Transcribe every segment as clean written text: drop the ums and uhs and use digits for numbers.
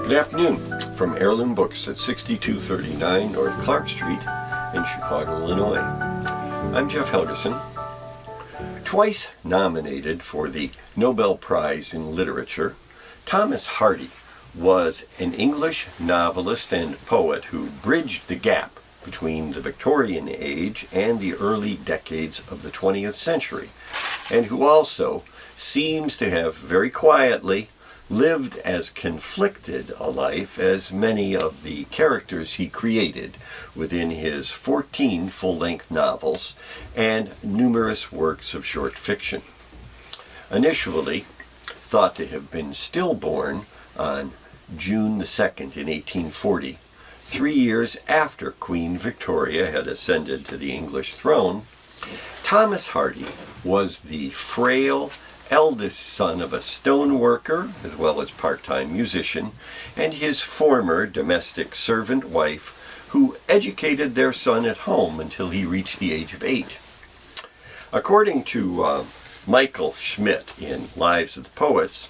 Good afternoon from Heirloom Books at 6239 North Clark Street in Chicago, Illinois. I'm Jeff Helgeson. Twice nominated for the Nobel Prize in Literature, Thomas Hardy was an English novelist and poet who bridged the gap between the Victorian age and the early decades of the 20th century, and who also seems to have very quietly lived as conflicted a life as many of the characters he created within his 14 full-length novels and numerous works of short fiction. Initially thought to have been stillborn on June the 2nd in 1840, 3 years after Queen Victoria had ascended to the English throne, Thomas Hardy was the frail eldest son of a stoneworker as well as part-time musician, and his former domestic servant wife, who educated their son at home until he reached the age of 8. According to Michael Schmidt in Lives of the Poets,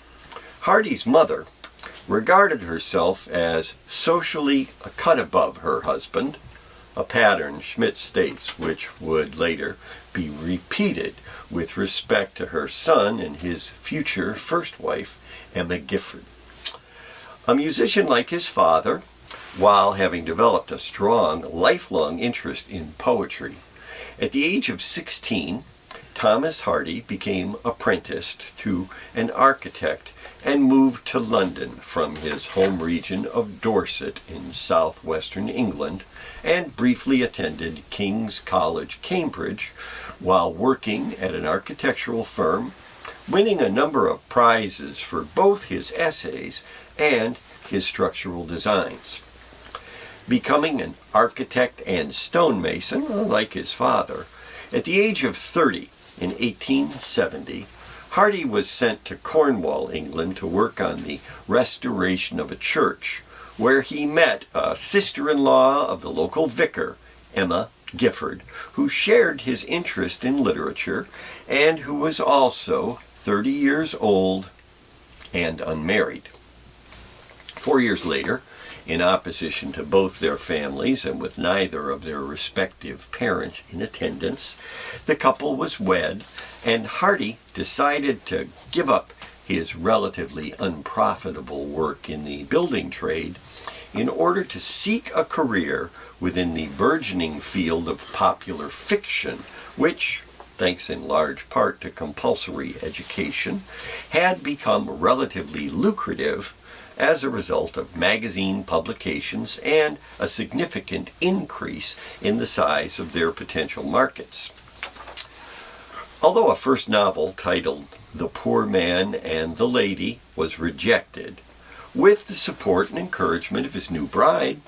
Hardy's mother regarded herself as socially a cut above her husband, a pattern, Schmidt states, which would later be repeated with respect to her son and his future first wife, Emma Gifford. A musician like his father, while having developed a strong, lifelong interest in poetry, at the age of 16, Thomas Hardy became apprenticed to an architect and moved to London from his home region of Dorset in southwestern England, and briefly attended King's College, Cambridge, while working at an architectural firm, winning a number of prizes for both his essays and his structural designs. Becoming an architect and stonemason, like his father, at the age of 30 in 1870, Hardy was sent to Cornwall, England, to work on the restoration of a church, where he met a sister-in-law of the local vicar, Emma Gifford, who shared his interest in literature and who was also 30 years old and unmarried. 4 years later, in opposition to both their families and with neither of their respective parents in attendance, the couple was wed, and Hardy decided to give up his relatively unprofitable work in the building trade in order to seek a career within the burgeoning field of popular fiction, which, thanks in large part to compulsory education, had become relatively lucrative as a result of magazine publications and a significant increase in the size of their potential markets. Although a first novel titled The Poor Man and the Lady was rejected, with the support and encouragement of his new bride,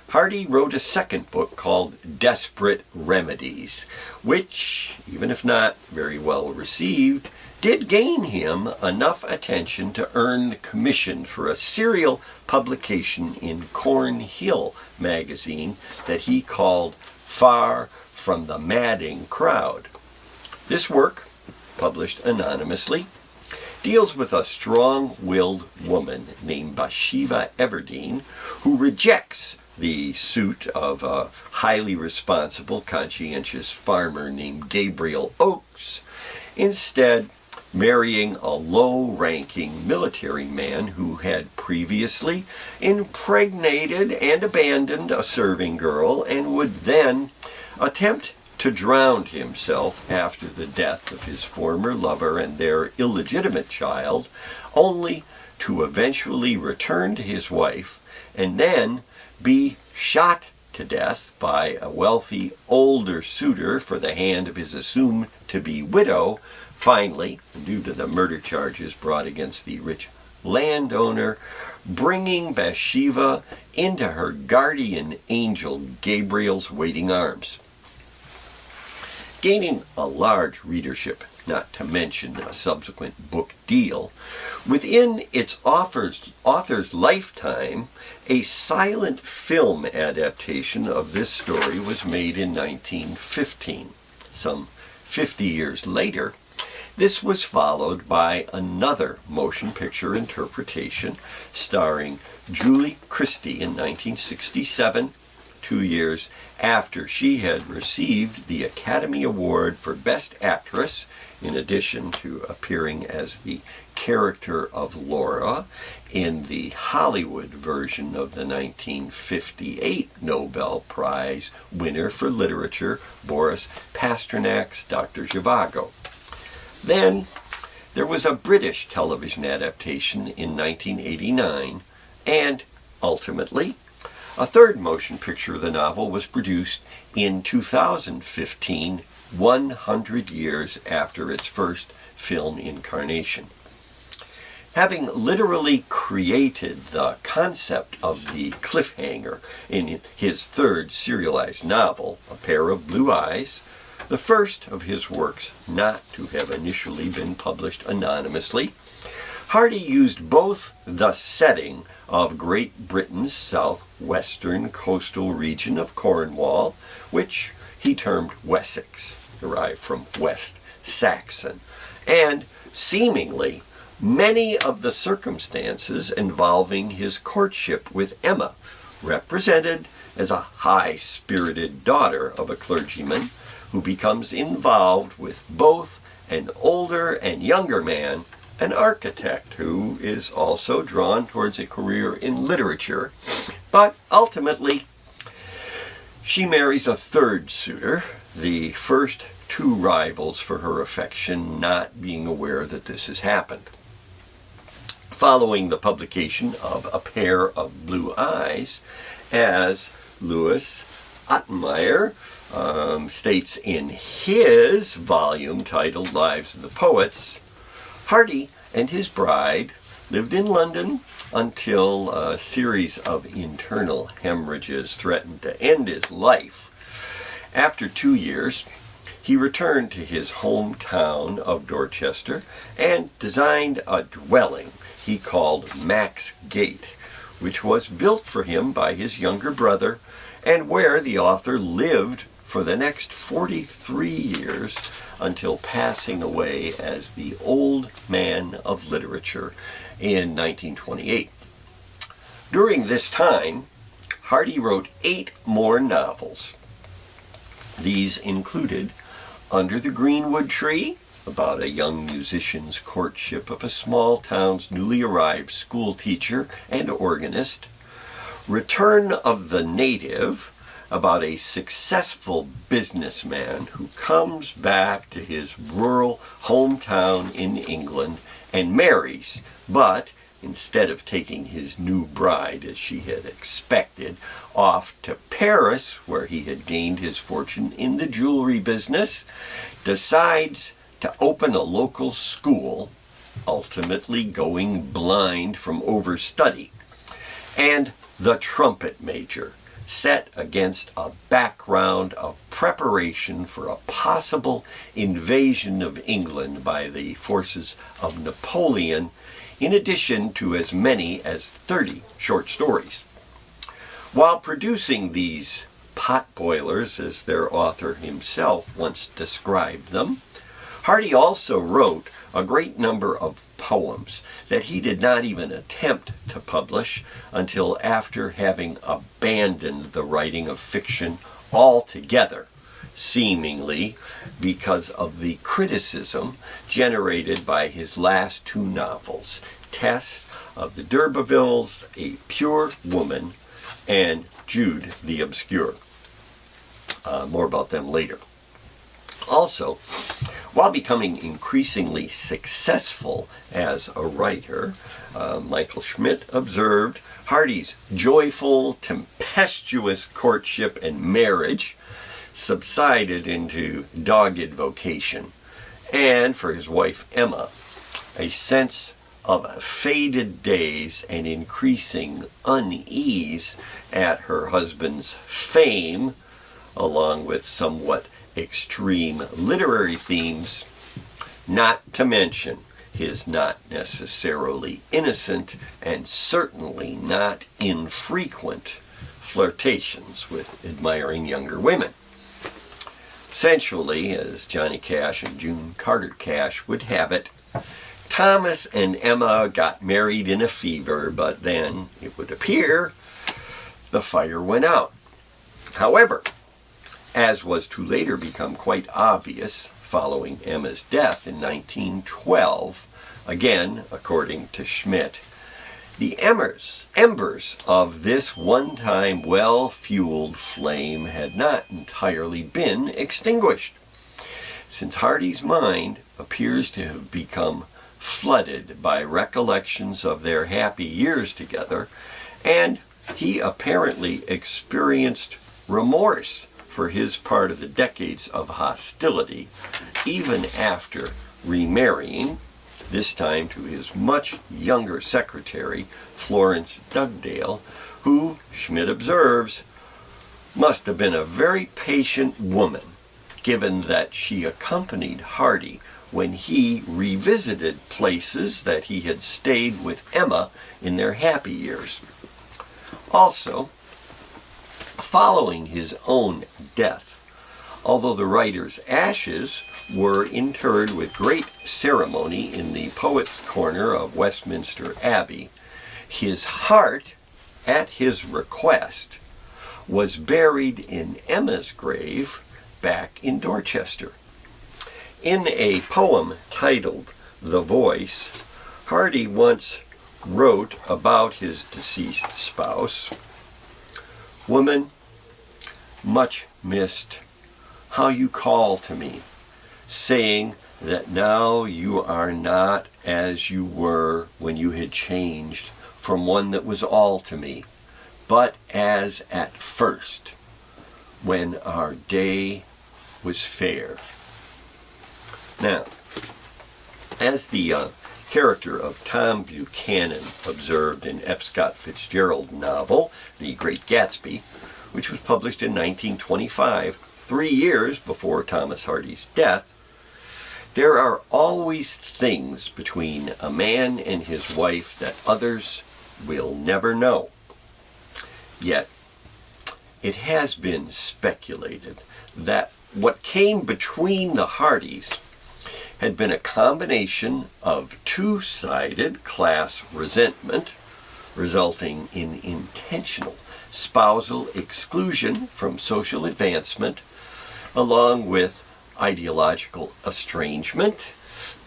Hardy wrote a second book called Desperate Remedies, which, even if not very well received, did gain him enough attention to earn the commission for a serial publication in Cornhill magazine that he called Far from the Madding Crowd. This work, published anonymously, deals with a strong-willed woman named Bathsheba Everdeen who rejects the suit of a highly responsible, conscientious farmer named Gabriel Oakes, instead marrying a low-ranking military man who had previously impregnated and abandoned a serving girl and would then attempt to drown himself after the death of his former lover and their illegitimate child, only to eventually return to his wife and then be shot to death by a wealthy older suitor for the hand of his assumed-to-be widow, finally, due to the murder charges brought against the rich landowner, bringing Bathsheba into her guardian angel Gabriel's waiting arms. Gaining a large readership, not to mention a subsequent book deal, within its author's lifetime, a silent film adaptation of this story was made in 1915. Some 50 years later, This was followed by another motion picture interpretation starring Julie Christie in 1967, 2 years after she had received the Academy Award for Best Actress, in addition to appearing as the character of Laura in the Hollywood version of the 1958 Nobel Prize winner for literature, Boris Pasternak's Dr. Zhivago. Then there was a British television adaptation in 1989, and ultimately, a third motion picture of the novel was produced in 2015, 100 years after its first film incarnation. Having literally created the concept of the cliffhanger in his third serialized novel, A Pair of Blue Eyes, the first of his works not to have initially been published anonymously, Hardy used both the setting of Great Britain's southwestern coastal region of Cornwall, which he termed Wessex, derived from West Saxon, and seemingly many of the circumstances involving his courtship with Emma, represented as a high-spirited daughter of a clergyman who becomes involved with both an older and younger man, an architect who is also drawn towards a career in literature, but ultimately she marries a third suitor, the first two rivals for her affection not being aware that this has happened. Following the publication of A Pair of Blue Eyes, as Louis Ottenmeyer states in his volume titled Lives of the Poets, Hardy and his bride lived in London until a series of internal hemorrhages threatened to end his life. After 2 years, he returned to his hometown of Dorchester and designed a dwelling he called Max Gate, which was built for him by his younger brother and where the author lived for the next 43 years until passing away as the old man of literature in 1928. During this time, Hardy wrote 8 more novels. These included Under the Greenwood Tree, about a young musician's courtship of a small town's newly arrived school teacher and organist, Return of the Native, about a successful businessman who comes back to his rural hometown in England and marries, but instead of taking his new bride, as she had expected, off to Paris, where he had gained his fortune in the jewelry business, decides to open a local school, ultimately going blind from overstudy. And The Trumpet Major, set against a background of preparation for a possible invasion of England by the forces of Napoleon, in addition to as many as 30 short stories. While producing these potboilers, as their author himself once described them, Hardy also wrote a great number of poems that he did not even attempt to publish until after having abandoned the writing of fiction altogether, seemingly because of the criticism generated by his last 2 novels, Tess of the D'Urbervilles, A Pure Woman, and Jude the Obscure. More about them later. Also, while becoming increasingly successful as a writer, Michael Schmidt observed Hardy's joyful, tempestuous courtship and marriage subsided into dogged vocation, and for his wife Emma, a sense of faded days and increasing unease at her husband's fame, along with somewhat extreme literary themes, not to mention his not necessarily innocent and certainly not infrequent flirtations with admiring younger women. Essentially, as Johnny Cash and June Carter Cash would have it, Thomas and Emma got married in a fever, but then, it would appear, the fire went out. However, as was to later become quite obvious following Emma's death in 1912, again, according to Schmidt, the embers of this one-time well-fueled flame had not entirely been extinguished, since Hardy's mind appears to have become flooded by recollections of their happy years together, and he apparently experienced remorse for his part of the decades of hostility, even after remarrying, this time to his much younger secretary, Florence Dugdale, who, Schmidt observes, must have been a very patient woman, given that she accompanied Hardy when he revisited places that he had stayed with Emma in their happy years. Also, following his own death, although the writer's ashes were interred with great ceremony in the Poets' Corner of Westminster Abbey, his heart, at his request, was buried in Emma's grave back in Dorchester. In a poem titled The Voice, Hardy once wrote about his deceased spouse, "Woman, much missed, how you call to me, saying that now you are not as you were when you had changed from one that was all to me, but as at first, when our day was fair." Now, as the character of Tom Buchanan observed in F. Scott Fitzgerald's novel, The Great Gatsby, which was published in 1925, 3 years before Thomas Hardy's death, there are always things between a man and his wife that others will never know. Yet, it has been speculated that what came between the Hardys had been a combination of two-sided class resentment, resulting in intentional spousal exclusion from social advancement, along with ideological estrangement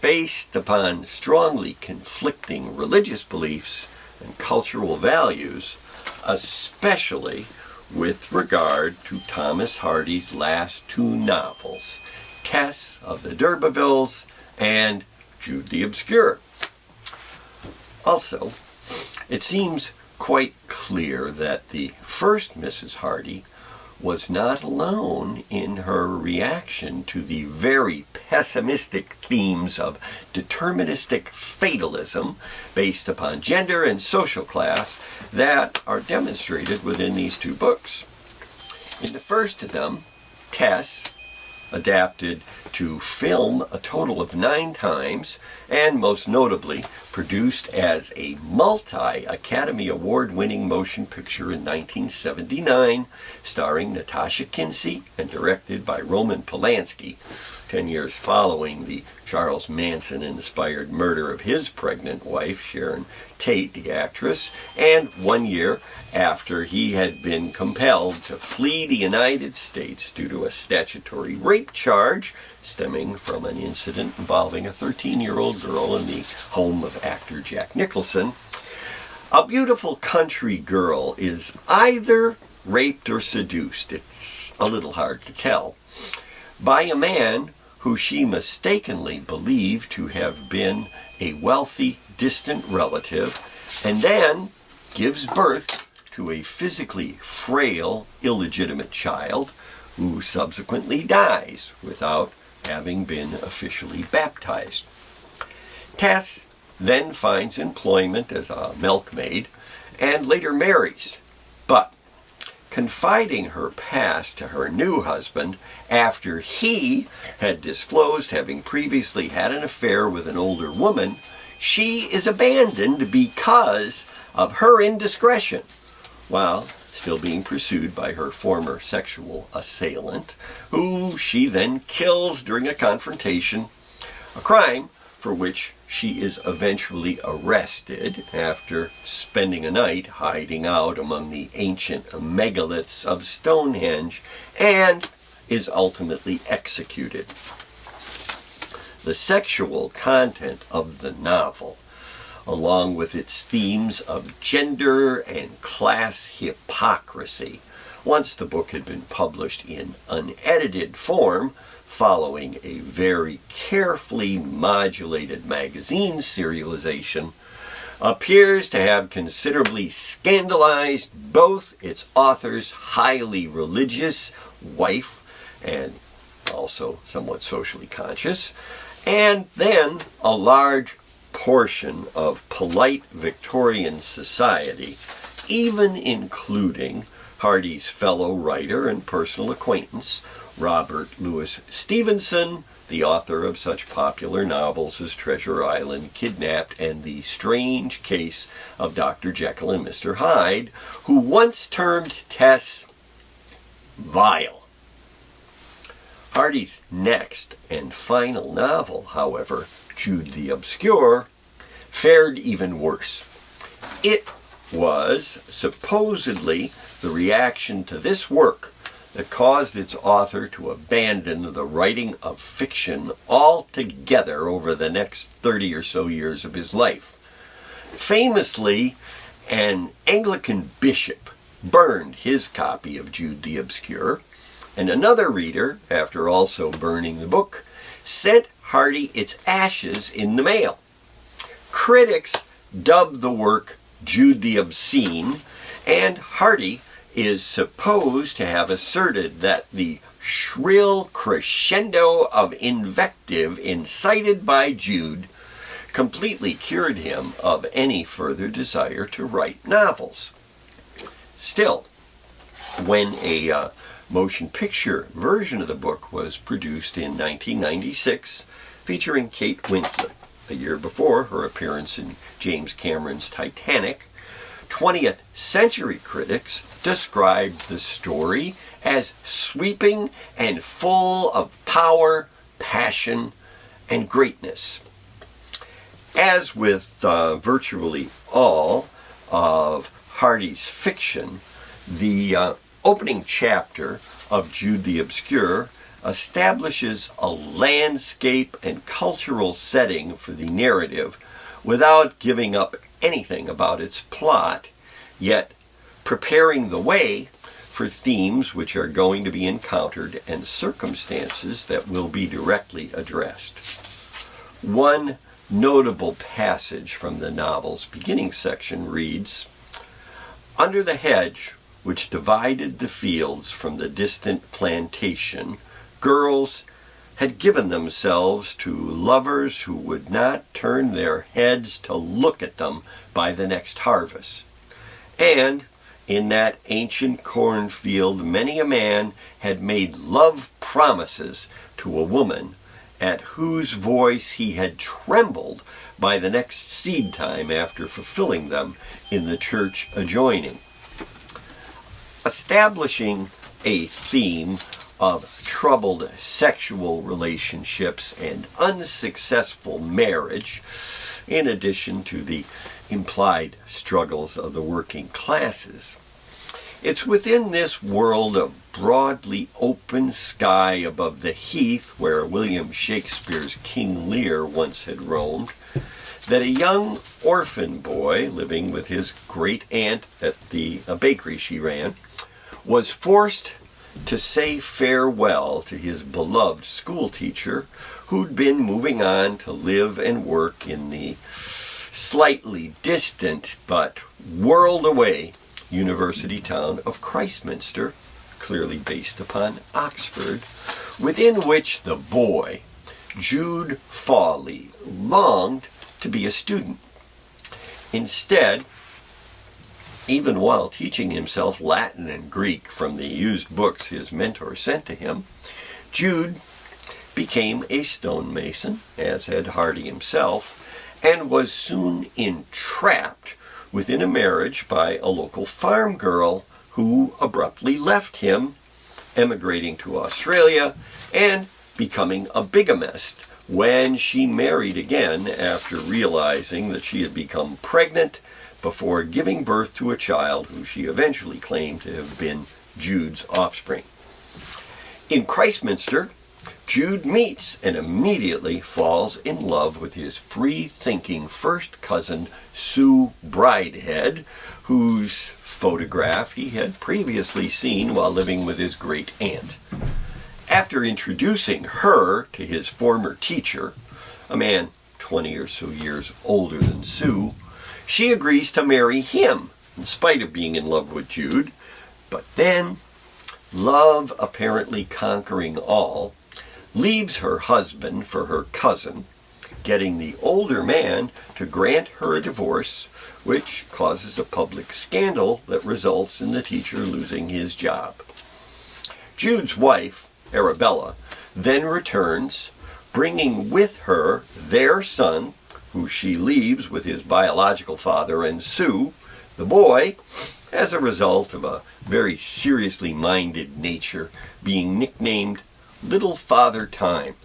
based upon strongly conflicting religious beliefs and cultural values, especially with regard to Thomas Hardy's last 2 novels, Tess of the D'Urbervilles and Jude the Obscure. Also, it seems quite clear that the first Mrs. Hardy was not alone in her reaction to the very pessimistic themes of deterministic fatalism based upon gender and social class that are demonstrated within these 2 books. In the first of them, Tess, adapted to film a total of 9 times, and most notably produced as a multi-Academy Award-winning motion picture in 1979, starring Natasha Kinsey and directed by Roman Polanski, 10 years following the Charles Manson-inspired murder of his pregnant wife, Sharon Tate, the actress, and 1 year after he had been compelled to flee the United States due to a statutory rape charge stemming from an incident involving a 13-year-old girl in the home of actor Jack Nicholson. A beautiful country girl is either raped or seduced, it's a little hard to tell, by a man who she mistakenly believed to have been a wealthy, distant relative, and then gives birth to a physically frail, illegitimate child who subsequently dies without having been officially baptized. Tess then finds employment as a milkmaid and later marries, but confiding her past to her new husband after he had disclosed having previously had an affair with an older woman, she is abandoned because of her indiscretion, while still being pursued by her former sexual assailant, who she then kills during a confrontation, a crime for which she is eventually arrested after spending a night hiding out among the ancient megaliths of Stonehenge, and is ultimately executed. The sexual content of the novel, along with its themes of gender and class hypocrisy, once the book had been published in unedited form, following a very carefully modulated magazine serialization, appears to have considerably scandalized both its author's highly religious wife, and also somewhat socially conscious, and then a large portion of polite Victorian society, even including Hardy's fellow writer and personal acquaintance, Robert Louis Stevenson, the author of such popular novels as Treasure Island, Kidnapped, and The Strange Case of Dr. Jekyll and Mr. Hyde, who once termed Tess vile. Hardy's next and final novel, however, Jude the Obscure, fared even worse. It was supposedly the reaction to this work that caused its author to abandon the writing of fiction altogether over the next 30 or so years of his life. Famously, an Anglican bishop burned his copy of Jude the Obscure, and another reader, after also burning the book, sent Hardy its ashes in the mail. Critics dubbed the work Jude the Obscene, and Hardy is supposed to have asserted that the shrill crescendo of invective incited by Jude completely cured him of any further desire to write novels. Still, when a motion picture version of the book was produced in 1996, featuring Kate Winslet, a year before her appearance in James Cameron's Titanic, 20th century critics described the story as sweeping and full of power, passion, and greatness. As with virtually all of Hardy's fiction, the opening chapter of Jude the Obscure establishes a landscape and cultural setting for the narrative without giving up anything about its plot, yet preparing the way for themes which are going to be encountered and circumstances that will be directly addressed. One notable passage from the novel's beginning section reads, "Under the hedge which divided the fields from the distant plantation, girls had given themselves to lovers who would not turn their heads to look at them by the next harvest. And in that ancient cornfield many a man had made love promises to a woman at whose voice he had trembled by the next seed time after fulfilling them in the church adjoining." Establishing a theme of troubled sexual relationships and unsuccessful marriage, in addition to the implied struggles of the working classes. It's within this world of broadly open sky above the heath where William Shakespeare's King Lear once had roamed, that a young orphan boy living with his great aunt at the bakery she ran was forced to say farewell to his beloved schoolteacher, who'd been moving on to live and work in the slightly distant but world-away university town of Christminster, clearly based upon Oxford, within which the boy, Jude Fawley, longed to be a student. Instead, even while teaching himself Latin and Greek from the used books his mentor sent to him, Jude became a stonemason, as had Hardy himself, and was soon entrapped within a marriage by a local farm girl who abruptly left him, emigrating to Australia and becoming a bigamist when she married again after realizing that she had become pregnant before giving birth to a child who she eventually claimed to have been Jude's offspring. In Christminster, Jude meets and immediately falls in love with his free-thinking first cousin, Sue Bridehead, whose photograph he had previously seen while living with his great-aunt. After introducing her to his former teacher, a man 20 or so years older than Sue, she agrees to marry him, in spite of being in love with Jude. But then, love apparently conquering all, leaves her husband for her cousin, getting the older man to grant her a divorce, which causes a public scandal that results in the teacher losing his job. Jude's wife, Arabella, then returns, bringing with her their son, who she leaves with his biological father, and Sue, the boy, as a result of a very seriously minded nature, being nicknamed Little Father Time.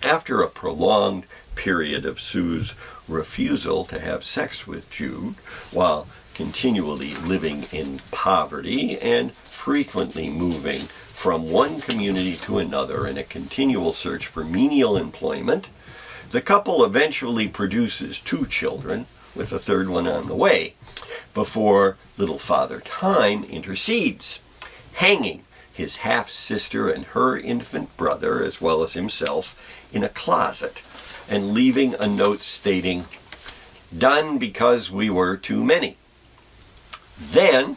After a prolonged period of Sue's refusal to have sex with Jude, while continually living in poverty and frequently moving from one community to another in a continual search for menial employment, the couple eventually produces 2 children, with a third one on the way, before Little Father Time intercedes, hanging his half-sister and her infant brother, as well as himself, in a closet, and leaving a note stating, "Done because we were too many." Then,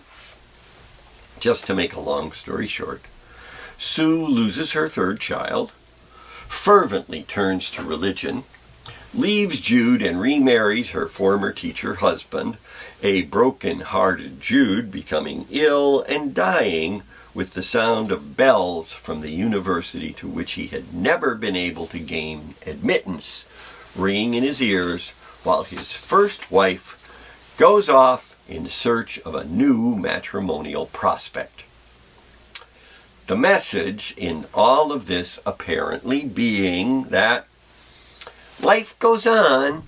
just to make a long story short, Sue loses her third child, fervently turns to religion, leaves Jude and remarries her former teacher husband, a broken-hearted Jude becoming ill and dying with the sound of bells from the university to which he had never been able to gain admittance ringing in his ears, while his first wife goes off in search of a new matrimonial prospect. The message in all of this apparently being that life goes on,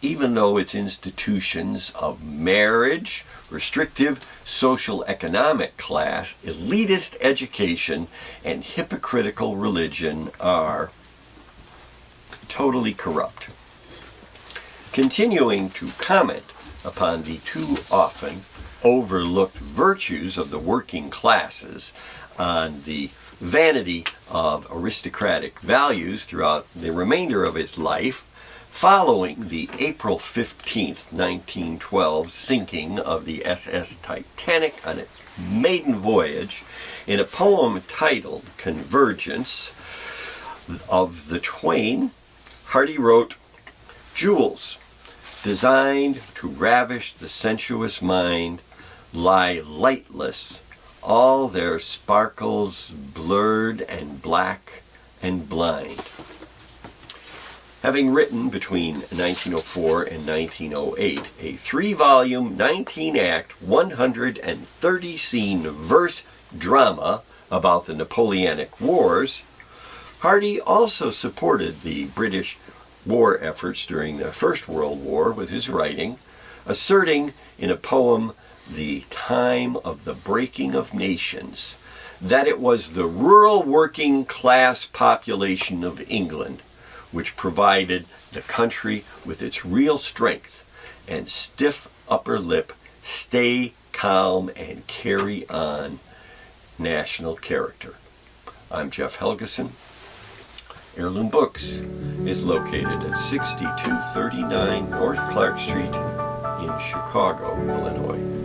even though its institutions of marriage, restrictive social economic class, elitist education, and hypocritical religion are totally corrupt. Continuing to comment upon the too often overlooked virtues of the working classes, on the vanity of aristocratic values throughout the remainder of his life, following the April 15th, 1912 sinking of the SS Titanic on its maiden voyage, in a poem titled Convergence of the Twain, Hardy wrote, "Jewels, designed to ravish the sensuous mind, lie lightless, all their sparkles blurred and black and blind." Having written between 1904 and 1908 a 3-volume, 19-act, 130-scene verse drama about the Napoleonic Wars, Hardy also supported the British war efforts during the First World War with his writing, asserting in a poem, The Time of the Breaking of Nations, that it was the rural working class population of England which provided the country with its real strength and stiff upper lip, stay calm and carry on national character. I'm Jeff Helgeson. Heirloom Books is located at 6239 North Clark Street in Chicago, Illinois.